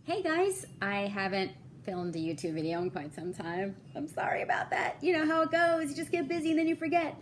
Hey guys, I haven't filmed a YouTube video in quite some time. I'm sorry about that. You know how it goes. You just get busy and then you forget.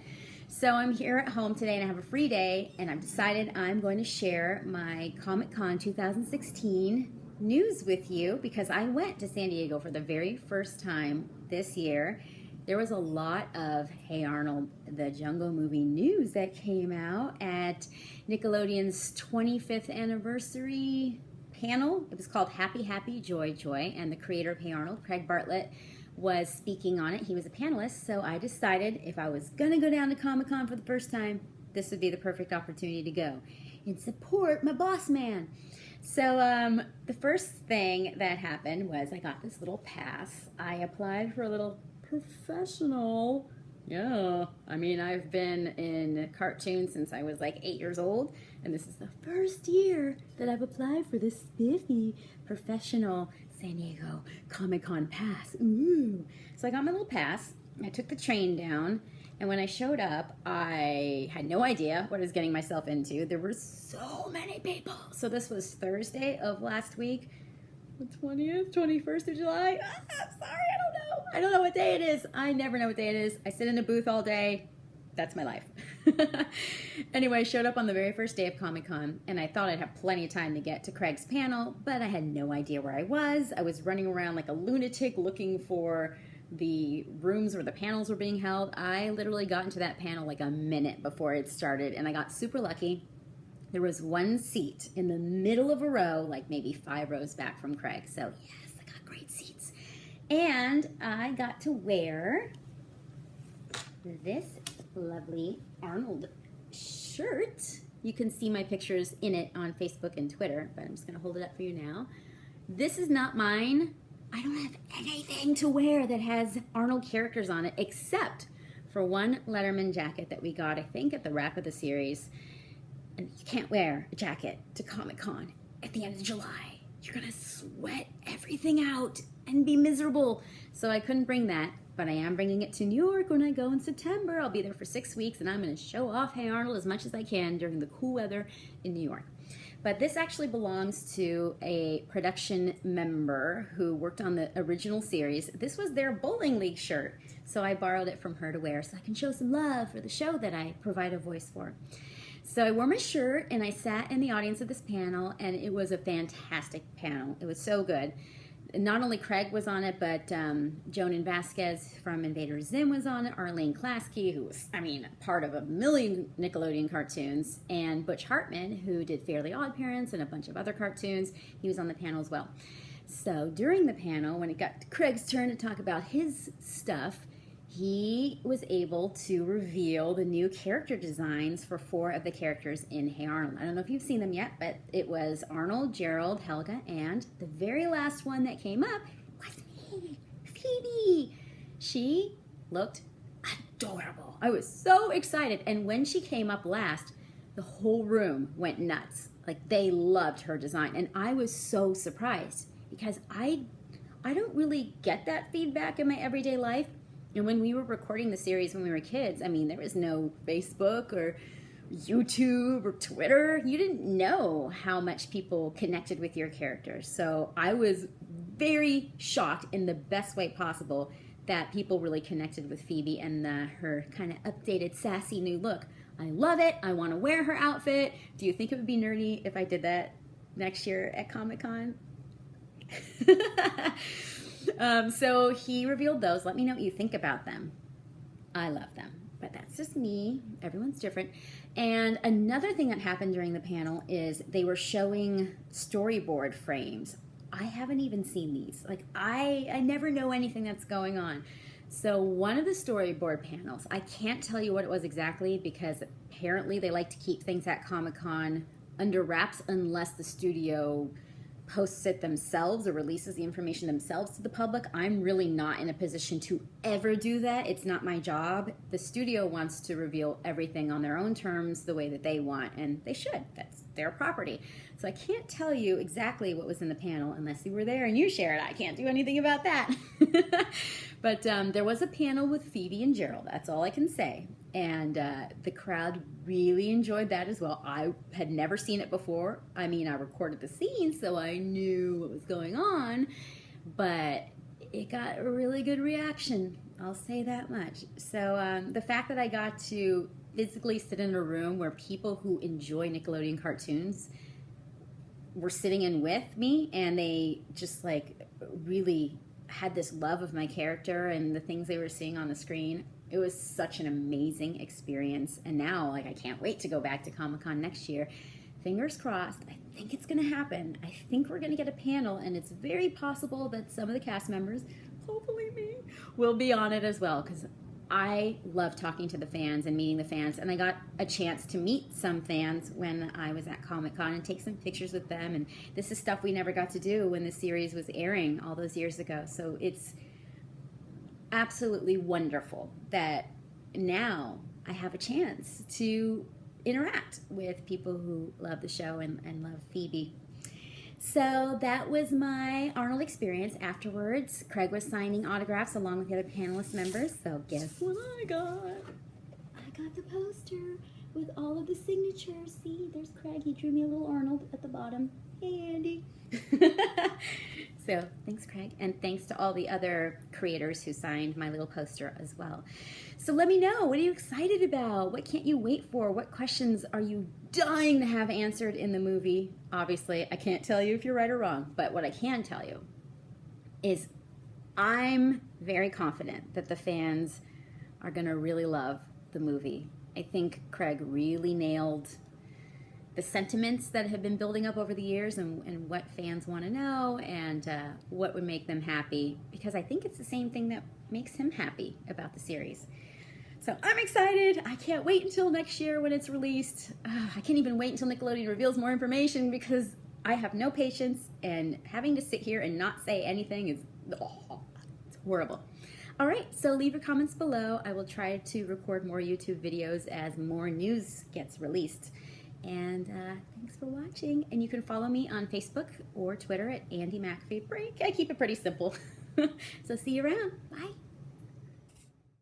So I'm here at home today and I have a free day and I've decided I'm going to share my Comic-Con 2016 news with you because I went to San Diego for the very first time this year. There was a lot of Hey Arnold, the Jungle movie news that came out at Nickelodeon's 25th anniversary panel. It was called Happy Happy Joy Joy, and the creator of Hey Arnold, Craig Bartlett, was speaking on it. He was a panelist, so I decided if I was gonna go down to Comic-Con for the first time, this would be the perfect opportunity to go and support my boss man. So the first thing that happened was I got this little pass. I applied for a little professional. Yeah, I mean, I've been in cartoons since I was like 8 years old, and this is the first year that I've applied for this spiffy professional San Diego Comic-Con pass. Ooh. So I got my little pass. I took the train down, and when I showed up, I had no idea what I was getting myself into. There were so many people. So this was Thursday of last week, the 20th, 21st of July. I'm sorry, I don't know what day it is. I never know what day it is. I sit in a booth all day. That's my life. Anyway, I showed up on the very first day of Comic-Con, and I thought I'd have plenty of time to get to Craig's panel, but I had no idea where I was. I was running around like a lunatic looking for the rooms where the panels were being held. I literally got into that panel like a minute before it started, and I got super lucky. There was one seat in the middle of a row, like maybe 5 rows back from Craig. So yes, I got great seats. And I got to wear this lovely Arnold shirt. You can see my pictures in it on Facebook and Twitter, but I'm just gonna hold it up for you now. This is not mine. I don't have anything to wear that has Arnold characters on it, except for one Letterman jacket that we got, I think, at the wrap of the series. And you can't wear a jacket to Comic-Con at the end of July. You're gonna sweat everything out and be miserable. So I couldn't bring that, but I am bringing it to New York when I go in September. I'll be there for 6 weeks and I'm gonna show off Hey Arnold as much as I can during the cool weather in New York. But this actually belongs to a production member who worked on the original series. This was their bowling league shirt. So I borrowed it from her to wear so I can show some love for the show that I provide a voice for. So I wore my shirt and I sat in the audience of this panel, and it was a fantastic panel. It was so good. Not only Craig was on it, but Jonan Vasquez from Invader Zim was on it, Arlene Klasky, who was, I mean, part of a million Nickelodeon cartoons, and Butch Hartman, who did Fairly Odd Parents and a bunch of other cartoons. He was on the panel as well. So during the panel, when it got to Craig's turn to talk about his stuff, he was able to reveal the new character designs for 4 of the characters in Hey Arnold. I don't know if you've seen them yet, but it was Arnold, Gerald, Helga, and the very last one that came up was me, Phoebe. She looked adorable. I was so excited. And when she came up last, the whole room went nuts. Like, they loved her design. And I was so surprised because I don't really get that feedback in my everyday life. And when we were recording the series when we were kids, I mean, there was no Facebook or YouTube or Twitter. You didn't know how much people connected with your characters. So I was very shocked in the best way possible that people really connected with Phoebe and her kind of updated, sassy new look. I love it. I want to wear her outfit. Do you think it would be nerdy if I did that next year at Comic-Con? So he revealed those. Let me know what you think about them. I love them, but that's just me. Everyone's different. And another thing that happened during the panel is they were showing storyboard frames. I haven't even seen these. Like, I never know anything that's going on. So one of the storyboard panels, I can't tell you what it was exactly because apparently they like to keep things at Comic-Con under wraps unless the studio posts it themselves or releases the information themselves to the public. I'm really not in a position to ever do that. It's not my job. The studio wants to reveal everything on their own terms the way that they want, and they should. That's their property. So I can't tell you exactly what was in the panel unless you were there and you shared. I can't do anything about that. But there was a panel with Phoebe and Gerald. That's all I can say. And the crowd really enjoyed that as well. I had never seen it before. I mean, I recorded the scene, so I knew what was going on, but it got a really good reaction. I'll say that much. So the fact that I got to physically sit in a room where people who enjoy Nickelodeon cartoons were sitting in with me, and they just like really had this love of my character and the things they were seeing on the screen. It was such an amazing experience. And now, like, I can't wait to go back to Comic-Con next year. Fingers crossed. I think it's going to happen. I think we're going to get a panel, and it's very possible that some of the cast members, hopefully me, will be on it as well, because I love talking to the fans and meeting the fans. And I got a chance to meet some fans when I was at Comic-Con and take some pictures with them. And this is stuff we never got to do when the series was airing all those years ago. So it's absolutely wonderful that now I have a chance to interact with people who love the show and love Phoebe. So that was my Arnold experience. Afterwards, Craig was signing autographs along with the other panelist members. So guess what I got? I got the poster with all of the signatures. See, there's Craig. He drew me a little Arnold at the bottom. Hey, Andy. So thanks, Craig, and thanks to all the other creators who signed my little poster as well. So let me know, what are you excited about? What can't you wait for? What questions are you dying to have answered in the movie? Obviously, I can't tell you if you're right or wrong, but what I can tell you is I'm very confident that the fans are going to really love the movie. I think Craig really nailed the sentiments that have been building up over the years and what fans want to know and what would make them happy, because I think it's the same thing that makes him happy about the series. So I'm excited. I can't wait until next year when it's released. I can't even wait until Nickelodeon reveals more information because I have no patience, and having to sit here and not say anything is it's horrible. All right, so leave your comments below. I will try to record more YouTube videos as more news gets released. And thanks for watching. And you can follow me on Facebook or Twitter at Andy McAfee Break. I keep it pretty simple. So see you around. Bye.